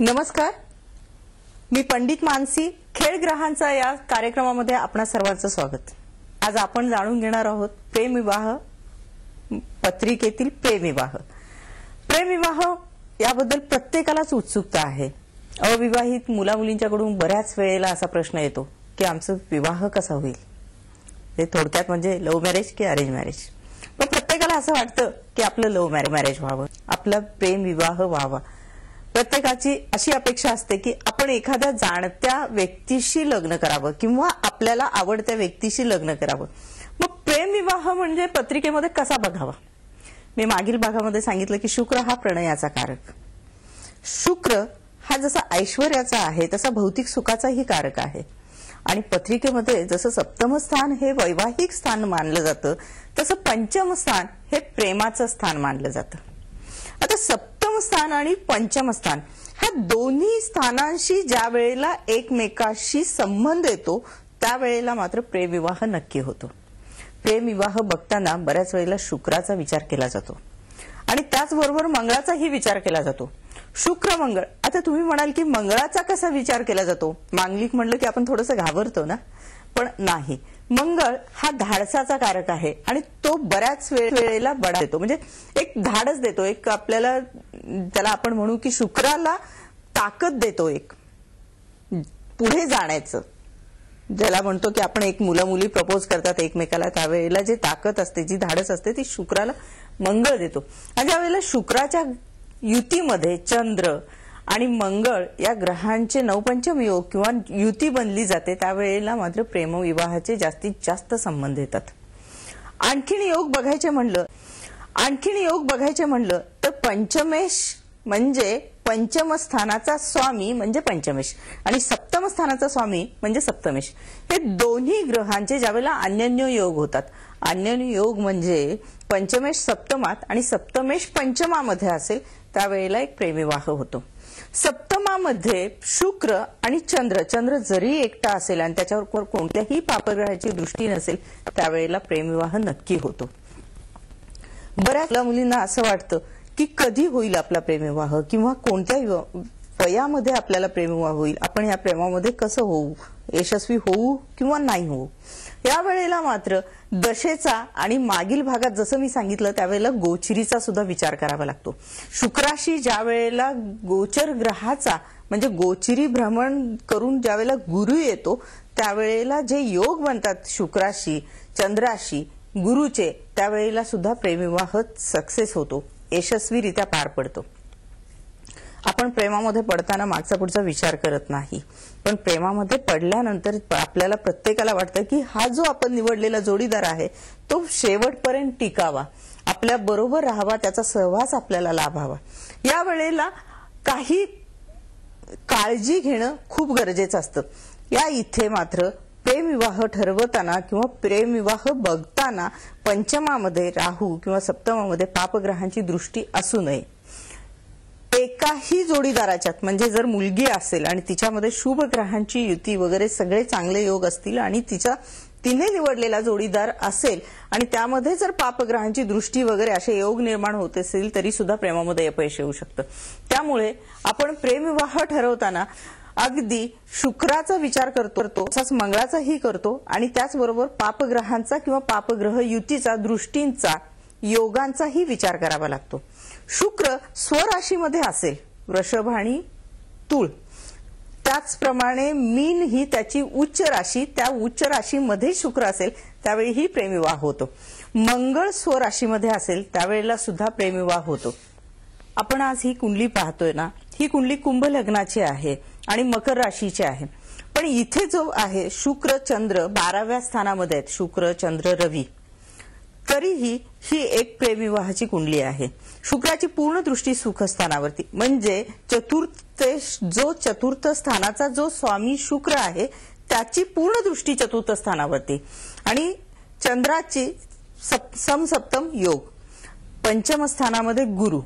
नमस्कार, मी पंडित मानसी. खेळ ग्रहांचा या कार्यक्रमामध्ये आपणा सर्वांचं स्वागत. आज आपण जाणून घेणार आहोत प्रेमविवाह पत्रिकेतील प्रेमविवाह. प्रेमविवाह याबद्दल प्रत्येकालाच उत्सुकता आहे. अविवाहित मुलामुलींच्याकडून बऱ्याच वेळेला असा प्रश्न येतो की आमचा विवाह कसा होईल. हे थोडक्यात म्हणजे लव्ह मॅरेज की अरेंज मॅरेज. पण प्रत्येकाला असं वाटतं की आपलं लव्ह मॅरेज व्हावं, आपला प्रेमविवाह व्हावा. प्रत्येकाची अशी अपेक्षा असते की आपण एखाद्या जाणत्या व्यक्तीशी लग्न करावं किंवा आपल्याला आवडत्या व्यक्तीशी लग्न करावं. मग प्रेमविवाह म्हणजे पत्रिकेमध्ये कसा बघावा. मी मागील भागामध्ये सांगितलं की शुक्र हा प्रणयाचा कारक. शुक्र हा जसा ऐश्वर्याचा आहे तसा भौतिक सुखाचाही कारक आहे. आणि पत्रिकेमध्ये जसं सप्तम स्थान हे वैवाहिक स्थान मानलं जातं तसं पंचम स्थान हे प्रेमाचं स्थान मानलं जातं. आता सप्तम स्थान आणि पंचम स्थान ह्या दोन्ही स्थानांशी ज्या वेळेला एकमेकाशी संबंध येतो त्यावेळेला मात्र प्रेमविवाह नक्की होतो. प्रेमविवाह बघताना बऱ्याच वेळेला शुक्राचा विचार केला जातो आणि त्याचबरोबर मंगळाचाही विचार केला जातो. शुक्र मंगळ. आता तुम्ही म्हणाल की मंगळाचा कसा विचार केला जातो. मांगलिक म्हणलं की आपण थोडंसं घाबरतो ना, पण नाही. मंगळ हा धाडसाचा कारक आहे आणि तो बऱ्याच वेळेला बडा देतो, म्हणजे एक धाडस देतो, एक आपल्याला त्याला आपण म्हणू की शुक्राला ताकद देतो, एक पुढे जाण्याचं. ज्याला म्हणतो की आपण एक मुलं-मुली प्रपोज करतात एकमेकाला त्यावेळेला जी ताकद असते, जी धाडस असते ती शुक्राला मंगळ देतो. आणि ज्यावेळेला शुक्राच्या युतीमध्ये चंद्र आणि मंगळ या ग्रहांचे नवपंचम योग किंवा युती बनली जाते त्यावेळेला मात्र प्रेमविवाहाचे जास्तीत जास्त संबंध येतात. आणखीन योग बघायचे म्हणलं तर पंचमेश म्हणजे पंचम स्थानाचा स्वामी म्हणजे पंचमेश आणि सप्तम स्थानाचा स्वामी म्हणजे सप्तमेश. हे दोन्ही ग्रहांचे ज्यावेळेला अन्योन्य योग होतात. अन्योन्य योग म्हणजे पंचमेश सप्तमात आणि सप्तमेश पंचमामध्ये असेल त्यावेळेला एक प्रेमविवाह होतो. सप्तमामध्ये शुक्र आणि चंद्र जरी एकटा असेल आणि त्याच्यावर कोणत्याही पापग्रहाची दृष्टी नसेल त्यावेळेला प्रेमविवाह नक्की होतो. बऱ्याच मुलींना असं वाटतं की कधी होईल आपला प्रेमविवाह किंवा कोणत्या वयामध्ये आपल्याला प्रेमविवाह होईल, आपण या प्रेमामध्ये कसं होऊ, यशस्वी होऊ किंवा नाही होऊ. यावेळेला मात्र दशेचा आणि मागील भागात जसं मी सांगितलं त्यावेळेला गोचरीचा सुद्धा विचार करावा लागतो. शुक्राशी ज्या वेळेला गोचर ग्रहाचा म्हणजे गोचरी भ्रमण करून ज्यावेळेला गुरु येतो त्यावेळेला जे योग बनतात शुक्राशी चंद्राशी गुरुचे त्यावेळेला सुद्धा प्रेमविवाह सक्सेस होतो, यशस्वीरित्या पार पडतो. आपण प्रेमामध्ये पडताना मागचा पुढचा विचार करत नाही, पण प्रेमामध्ये पडल्यानंतर आपल्याला प्रत्येकाला वाटतं की हा जो आपण निवडलेला जोडीदार आहे तो शेवटपर्यंत टिकावा, आपल्या बरोबर राहावा, त्याचा सहवास आपल्याला लाभावा. या वेळेला काही काळजी घेणं खूप गरजेचं असतं. या इथे मात्र प्रेमविवाह ठरवताना किंवा प्रेमविवाह बघताना पंचमामध्ये राहू किंवा सप्तमामध्ये पापग्रहांची दृष्टी असू नये. एकाही जोडीदाराच्यात म्हणजे जर मुलगी असेल आणि तिच्यामध्ये शुभ ग्रहांची युती वगैरे सगळे चांगले योग असतील आणि तिने निवडलेला जोडीदार असेल आणि त्यामध्ये जर पापग्रहांची दृष्टी वगैरे असे योग निर्माण होत असेल तरी सुद्धा प्रेमामध्ये अपयश येऊ शकतं. त्यामुळे आपण प्रेमविवाह ठरवताना अगदी शुक्राचा विचार करतो, तसाच मंगळाचाही करतो आणि त्याचबरोबर पापग्रहांचा किंवा पापग्रह युतीचा दृष्टींचा योगांचाही विचार करावा लागतो. शुक्र स्वराशीमध्ये असेल वृषभ आणि तुळ, त्याचप्रमाणे मीन ही त्याची उच्च राशी, त्या उच्च राशीमध्ये शुक्र असेल त्यावेळी ही प्रेमविवाह होतो. मंगळ स्वराशीमध्ये असेल त्यावेळेला सुद्धा प्रेमविवाह होतो. आपण आज ही कुंडली पाहतोय ना, ही कुंडली कुंभ लग्नाची आहे आणि मकर राशीची आहे. पण इथे जो आहे शुक्र चंद्र 12व्या स्थानामध्ये आहेत, शुक्र चंद्र रवी, तरीही ही एक प्रेमविवाहाची कुंडली आहे. शुक्राची पूर्ण दृष्टी सुखस्थानावरती म्हणजे चतुर्थ स्थानाचा जो स्वामी शुक्र आहे त्याची पूर्ण दृष्टी चतुर्थ स्थानावरती आणि चंद्राची समसप्तम योग पंचम स्थानामध्ये गुरु.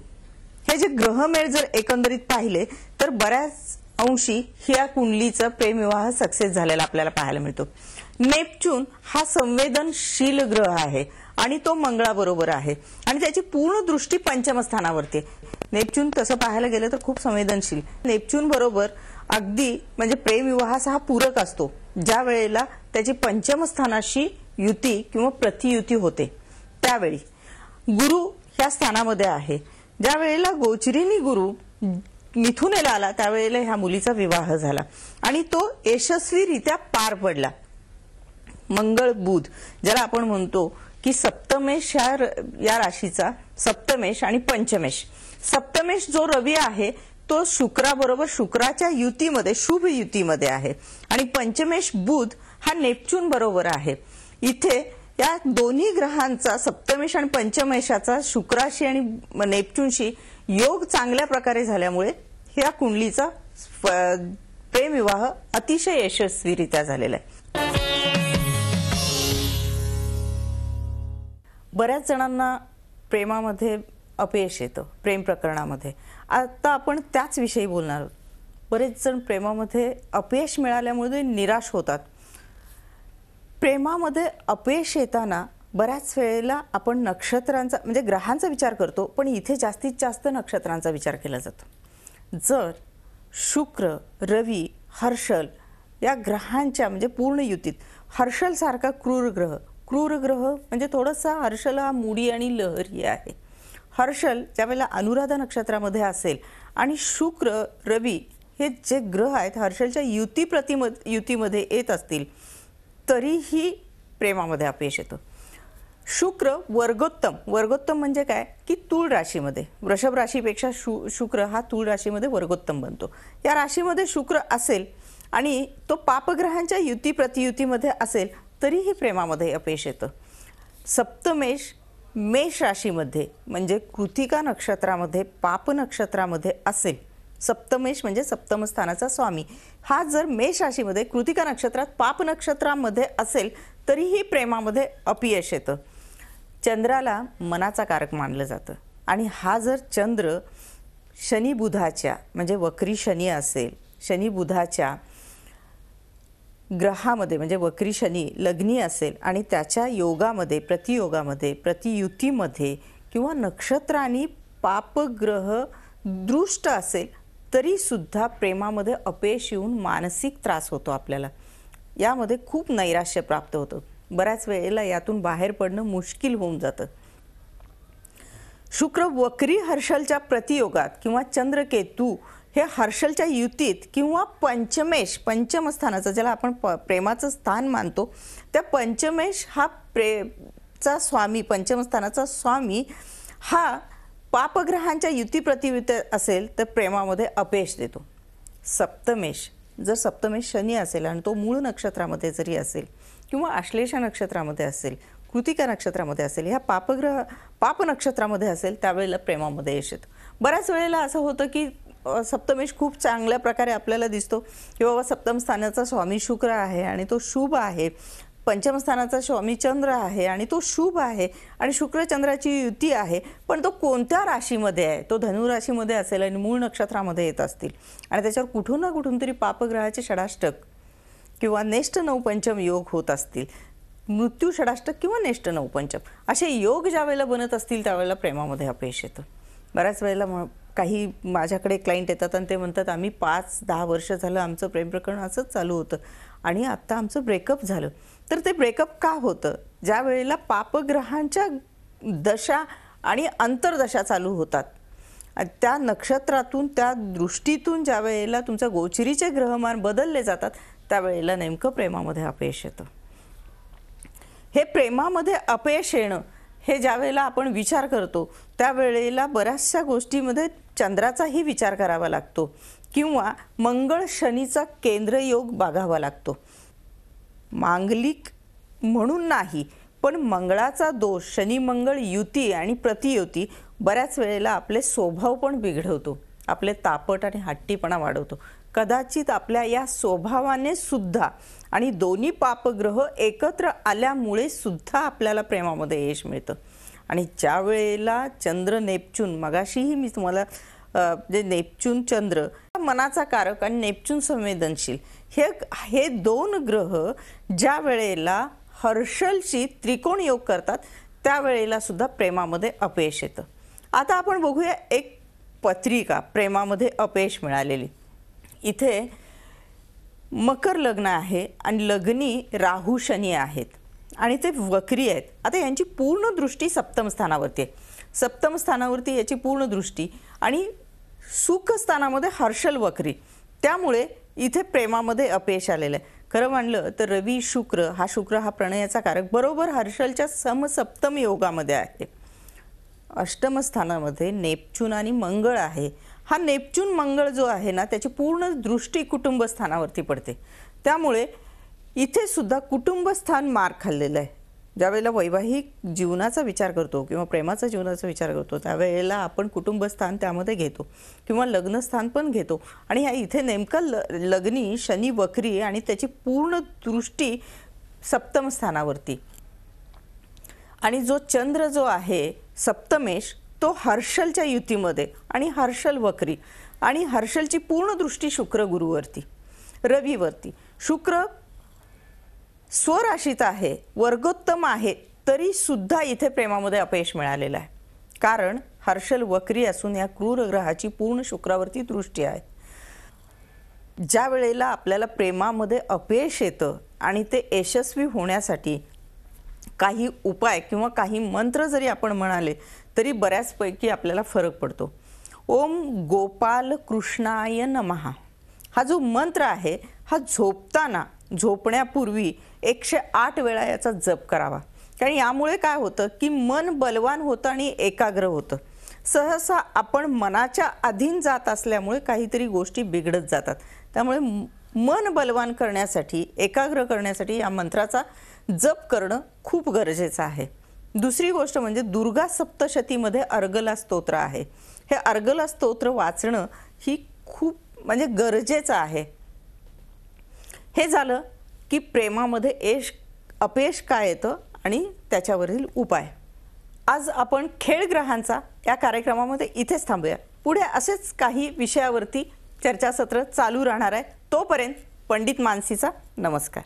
हे जे ग्रहमेळ जर एकंदरीत पाहिले तर बऱ्याच अंशी ह्या कुंडलीचा प्रेमविवाह सक्सेस झालेला आपल्याला पाहायला मिळतो. नेपच्यून हा संवेदनशील ग्रह आहे आणि तो मंगळाबरोबर आहे आणि त्याची पूर्ण दृष्टी पंचम स्थानावरती. नेपच्यून तसं पाहायला गेलं तर खूप संवेदनशील. नेपच्यून बरोबर अगदी म्हणजे प्रेमविवाहाचा हा पूरक असतो, ज्या वेळेला त्याची पंचम स्थानाशी युती किंवा प्रतियुती होते. त्यावेळी गुरु ह्या स्थानामध्ये आहे. ज्या वेळेला गोचरीनी गुरु मिथुनेला आला त्यावेळेला ह्या मुलीचा विवाह झाला आणि तो यशस्वीरित्या पार पडला. मंगळ बुध ज्याला आपण म्हणतो की सप्तमेश या राशीचा सप्तमेश आणि पंचमेश. सप्तमेश जो रवी आहे तो शुक्राबरोबर शुक्राच्या युतीमध्ये शुभ युतीमध्ये आहे आणि पंचमेश बुध हा नेपच्यून बरोबर आहे. इथे या दोन्ही ग्रहांचा सप्तमेश आणि पंचमेशाचा शुक्राशी आणि नेपच्यूनशी योग चांगल्या प्रकारे झाल्यामुळे ह्या कुंडलीचा प्रेमविवाह अतिशय यशस्वीरित्या झालेला आहे. बऱ्याच जणांना प्रेमामध्ये अपयश येतं, प्रेम प्रकरणामध्ये. आता आपण त्याच विषयी बोलणार आहोत. बरेच जण प्रेमामध्ये अपयश मिळाल्यामुळे निराश होतात. प्रेमामध्ये अपयश येताना बऱ्याच वेळेला आपण नक्षत्रांचा म्हणजे ग्रहांचा विचार करतो, पण इथे जास्तीत जास्त नक्षत्रांचा विचार केला जातो. जर शुक्र, रवी, हर्षल या ग्रहांच्या म्हणजे पूर्ण युतीत हर्षल सारखा क्रूर ग्रह म्हणजे थोडासा हर्षल हा मूडी आणि लहरी आहे. हर्षल ज्यावेळेला अनुराधा नक्षत्रामध्ये असेल आणि शुक्र, रवी हे जे ग्रह आहेत हर्षलच्या युतीमध्ये येत असतील तरीही प्रेमामध्ये अपयश येतं. शुक्र वर्गोत्तम म्हणजे काय की तूळ राशीमध्ये, वृषभ राशीपेक्षा शुक्र हा तूळ राशीमध्ये वर्गोत्तम बनतो. या राशीमध्ये शुक्र असेल आणि तो पापग्रहांच्या युती प्रतियुतीमध्ये असेल तरीही प्रेमामध्ये अपयश येतं. सप्तमेश मेष राशीमध्ये म्हणजे कृतिका नक्षत्रामध्ये पाप नक्षत्रामध्ये असेल, सप्तमेश म्हणजे सप्तम स्थानाचा स्वामी हा जर मेष राशीमध्ये कृतिका नक्षत्रात पाप नक्षत्रामध्ये असेल तरीही प्रेमामध्ये अपयश येतं. चंद्राला मनाचा कारक मानलं जातं आणि हा जर चंद्र शनी बुधाच्या म्हणजे वक्री शनी असेल, शनी बुधाच्या ग्रहामध्ये म्हणजे वक्री शनी लग्नी असेल आणि त्याच्या योगामध्ये प्रतियोगामध्ये प्रतियुतीमध्ये किंवा नक्षत्रांनी पापग्रह दृष्ट असेल तरी सुद्धा प्रेमामध्ये अपयश येऊन मानसिक त्रास होतो आपल्याला. यामध्ये खूप नैराश्य प्राप्त होतं. बऱ्याच वेळेला यातून बाहेर पडणं मुश्किल होऊन जातं. शुक्र वक्री हर्षलच्या प्रतियोगात किंवा चंद्रकेतू हे हर्षलच्या युतीत किंवा पंचम स्थानाचं ज्याला आपण प्रेमाचं स्थान मानतो त्या पंचमेश हा प्रेमचा स्वामी, पंचम स्थानाचा स्वामी हा पापग्रहांच्या युती प्रतियुती असेल तर प्रेमामध्ये अपयश देतो. सप्तमेश जर सप्तमेश शनी असेल आणि तो मूळ नक्षत्रामध्ये जरी असेल किंवा आश्लेषा नक्षत्रामध्ये असेल, कृतिका नक्षत्रामध्ये असेल, ह्या पाप नक्षत्रामध्ये असेल त्यावेळेला प्रेमामध्ये यश येतं. बऱ्याच वेळेला असं होतं की सप्तमेश खूप चांगल्या प्रकारे आपल्याला दिसतो की बाबा सप्तम स्थानाचा स्वामी शुक्र आहे आणि तो शुभ आहे, पंचम स्थानाचा स्वामी चंद्र आहे आणि तो शुभ आहे आणि शुक्र चंद्राची युती आहे, पण तो कोणत्या राशीमध्ये आहे, तो धनु राशीमध्ये असेल आणि मूळ नक्षत्रामध्ये येत असतील आणि त्याच्यावर कुठून ना कुठून तरी पापग्रहाचे षडाष्टक किंवा नेष्ट नवपंचम योग होत असतील, मृत्यू षडाष्टक किंवा नेष्ट नवपंचम असे योग ज्या वेळेला बनत असतील त्यावेळेला प्रेमामध्ये अपयश येतं. बऱ्याच वेळेला काही माझ्याकडे क्लायंट येतात आणि ते म्हणतात आम्ही 5-10 वर्ष झालं आमचं प्रेम प्रकरण असंच चालू होतं आणि आत्ता आमचं ब्रेकअप झालं. तर ते ब्रेकअप का होतं? ज्या वेळेला पापग्रहांच्या दशा आणि अंतर्दशा चालू होतात त्या नक्षत्रातून त्या दृष्टीतून ज्या वेळेला तुमच्या गोचरीचे ग्रहमान बदलले जातात त्यावेळेला नेमकं प्रेमामध्ये अपयश येतं. हे प्रेमामध्ये अपयश येणं हे ज्या वेळेला आपण विचार करतो त्यावेळेला बऱ्याचशा गोष्टीमध्ये चंद्राचाही विचार करावा लागतो किंवा मंगळ शनीचा केंद्रयोग बघावा लागतो. मांगलिक म्हणून नाही पण मंगळाचा दोष शनी मंगळ युती आणि प्रतियुती बऱ्याच वेळेला आपले स्वभाव पण बिघडवतो, आपले तापट आणि हट्टीपणा वाढवतो. कदाचित आपल्या या स्वभावाने सुद्धा आणि दोन्ही पापग्रह एकत्र आल्यामुळे सुद्धा आपल्याला प्रेमामध्ये यश मिळतं. आणि ज्या वेळेला चंद्र नेपच्यून मगाशीही मी तुम्हाला जे नेपच्यून चंद्र मनाचा कारक आणि नेपच्यून संवेदनशील हे दोन ग्रह ज्या वेळेला हर्षलशी त्रिकोण योग करतात त्यावेळेला सुद्धा प्रेमामध्ये अपयश येतं. आता आपण बघूया एक पत्रिका प्रेमामध्ये अपयश मिळालेली. इथे मकर लग्न आहे आणि लग्नी राहू शनी आहेत आणि ते वक्री आहेत. आता यांची पूर्ण दृष्टी सप्तम स्थानावरती आहे. सप्तम स्थानावरती याची पूर्ण दृष्टी आणि सुख स्थानामध्ये हर्षल वक्री, त्यामुळे इथे प्रेमामध्ये अपयश आलेलं आहे. खरं म्हणलं तर रवी शुक्र हा प्रणयाचा कारक बरोबर हर्षलच्या समसप्तम योगामध्ये आहे. अष्टम स्थानामध्ये नेपच्यून आणि मंगळ आहे. हा नेपच्यून मंगळ जो आहे ना त्याची पूर्ण दृष्टी कुटुंब स्थानावरती पडते, त्यामुळे इथे सुद्धा कुटुंब स्थान मार खाल्लेलं आहे. ज्यावेळेला वैवाहिक जीवनाचा विचार करतो किंवा प्रेमाचा जीवनाचा विचार करतो त्यावेळेला आपण कुटुंब स्थान त्यामध्ये घेतो किंवा लग्न स्थान पण घेतो. आणि ह्या इथे नेमका लग्नी शनी वक्री आणि त्याची पूर्ण दृष्टी सप्तम स्थानावरती. आणि जो चंद्र जो आहे सप्तमेश तो हर्षलच्या युतीमध्ये आणि हर्षल वक्री आणि हर्षलची पूर्ण दृष्टी शुक्र गुरुवरती रवीवरती. शुक्र स्वराशीत आहे, वर्गोत्तम आहे, तरी सुद्धा इथे प्रेमामध्ये अपयश मिळालेलं आहे. कारण हर्षल वक्री असून या क्रूर ग्रहाची पूर्ण शुक्रावरती दृष्टी आहे. ज्या वेळेला आपल्याला प्रेमामध्ये अपयश येतं आणि ते यशस्वी होण्यासाठी काही उपाय किंवा काही मंत्र जरी आपण म्हणाले तरी बऱ्याचपैकी आपल्याला फरक पडतो. ओम गोपाल कृष्णाय नमः हा जो मंत्र आहे हा झोपण्यापूर्वी 108 वेळा याचा जप करावा. कारण यामुळे काय होतं की मन बलवान होतं आणि एकाग्र होतं. सहसा आपण मनाच्या अधीन जात असल्यामुळे काहीतरी गोष्टी बिघडत जातात. त्यामुळे मन बलवान करण्यासाठी एकाग्र करण्यासाठी या मंत्राचा जप करणं खूप गरजेचं आहे. दुसरी गोष्ट म्हणजे दुर्गा सप्तशतीमध्ये अर्गला स्तोत्र आहे. हे अर्गला स्तोत्र वाचणं ही खूप म्हणजे गरजेचं आहे. हे झालं की प्रेमामध्ये अपयश काय येतं आणि त्याच्यावरील उपाय. आज आपण खेळ ग्रहांचा या कार्यक्रमामध्ये इथेच थांबूया. पुढे असेच काही विषयावरती चर्चासत्र चालू राहणार आहे. तोपर्यंत पंडित मानसीचा नमस्कार.